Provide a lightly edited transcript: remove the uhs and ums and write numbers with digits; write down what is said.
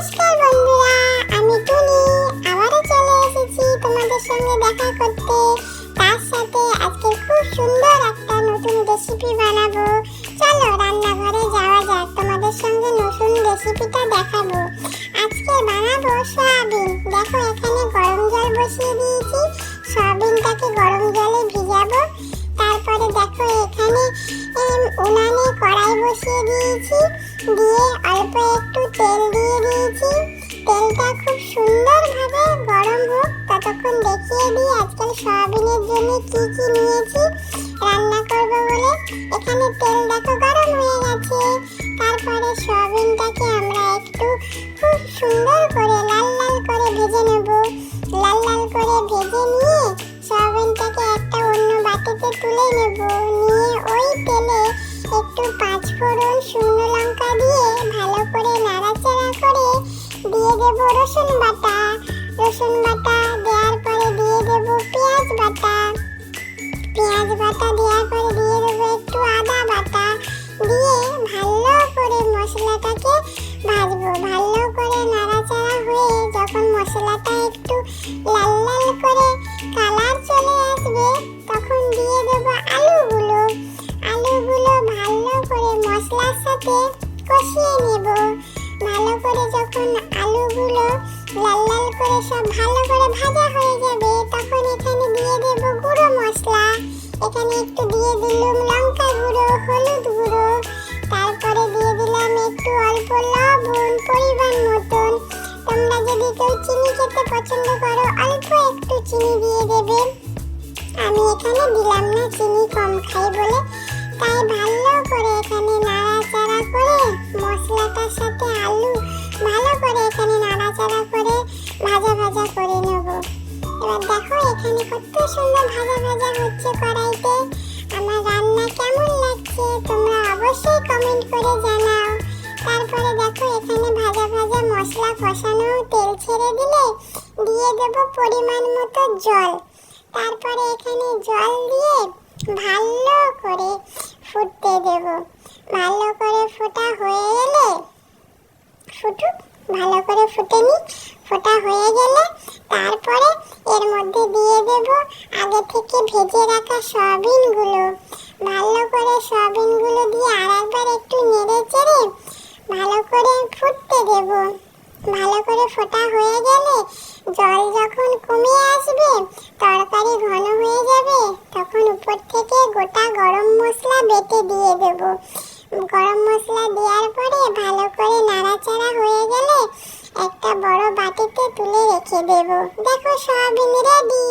নমস্কার বন্ধুরা, আমি টুনি আবারও চলে এসেছি তোমাদের সঙ্গে দেখা করতে। তার সাথে আজকে খুব সুন্দর একটা নতুন রেসিপি বানাবো। চলো রান্নাঘরে যাওয়া যাক, তোমাদের সঙ্গে নতুন রেসিপিটা দেখাবো। আজকে বানাবো সয়াবিন। দেখো এখানে গরম জল বসিয়ে দিয়েছি, সয়াবিনটাকে গরম জলে ভিজাবো। তারপরে দেখো এখানে উনানে কড়াই বসিয়ে দিয়েছি, দিয়ে অল্প একটু তেল দিয়ে দিয়েছি। তেলটা খুব সুন্দরভাবে গরম হোক, ততক্ষণ দেখিয়ে দিই আজকাল সয়াবিনের জন্য কি কি নিয়েছি রান্না করব বলে। এখানে তেল দেখো গরম হয়ে গেছে। তারপরে সয়াবিনটাকে আমরা একটু খুব সুন্দর করে লাল লাল করে ভেজে নেব। লাল লাল করে ভেজে নিয়ে সয়াবিনটাকে একটা অন্য বাটিতে তুলে নেব। নিয়ে ওই তেলে একটু পাঁচফোড়ন, শুকনো লঙ্কা দিয়ে ভালো করে নাড়াচাড়া করে দিয়ে দেব রসুন বাটা। রসুন বাটা দেওয়ার পরে দিয়ে দেব পেঁয়াজ বাটা। পেঁয়াজ বাটা দেওয়ার পরে দিয়ে দেব একটু আদা বাটা। দিয়ে ভালো করে মশলাটাকে ভাজবো। ভালো করে নাড়াচাড়া হয়ে যখন মশলাটা একটু লাল লাল করে কালার চলে আসবে, তখন দিয়ে দেব আলুগুলো। আলুগুলো ভালো করে মশলার সাথে কষিয়ে নেব। ভালো করে যখন আলুগুলো লাল লাল করে সব ভালো করে ভাজা হয়ে যাবে, তখন এখানে দিয়ে দেব গুঁড়ো মশলা। এখানে একটু দিয়ে দিলাম লঙ্কা গুঁড়ো, হলুদ গুঁড়ো। তারপরে দিয়ে দিলাম একটু অল্প লবণ পরিমাণ মতন। তোমরা যদি কেউ চিনি খেতে পছন্দ করো, অল্প একটু চিনি দিয়ে দেবে। আমি এখানে দিলাম না, চিনি কম খাই বলে। তাই ভালো করে এখানে নাড়াচাড়া করে মশলাটার সাথে আলু ভালো করে এখানে নাড়াচাড়া করে ভাজা ভাজা করে নেব। এবার দেখো এখানে কত সুন্দর ভাজা ভাজা হচ্ছে কড়াইতে। আমার রান্না কেমন লাগছে তোমরা অবশ্যই কমেন্ট করে জানাও। তারপরে দেখো এখানে ভাজা ভাজা মশলা কষানো তেল ছেড়ে দিলে দিয়ে দেব পরিমাণ মতো জল। তারপরে এখানে জল দিয়ে ভালো করে ফুটতে দেব। ভালো করে ফোটা হয়ে গেলে ফুটুক, ভালো করে ফুটে নি। ফোটা হয়ে গেলে তারপরে এর মধ্যে দিয়ে দেব আগে থেকে ভেজে রাখা সয়াবিনগুলো। ভালো করে সয়াবিনগুলো দিয়ে আরেকবার একটু নেড়ে চেড়ে ভালো করে ফুটতে দেব। ভালো করে ফোটা হয়ে গেলে জল যখন কমে আসবে, তরকারি ঘন হয়ে যাবে, তখন উপর থেকে গোটা গরম মশলা বেটে দিয়ে দেব। গরম মশলা দেওয়ার পরে ভালো করে নাড়াচাড়া হয়ে গেলে একটা বড় বাটিতে তুলে রেখে দেব। দেখো সয়াবিন রেডি।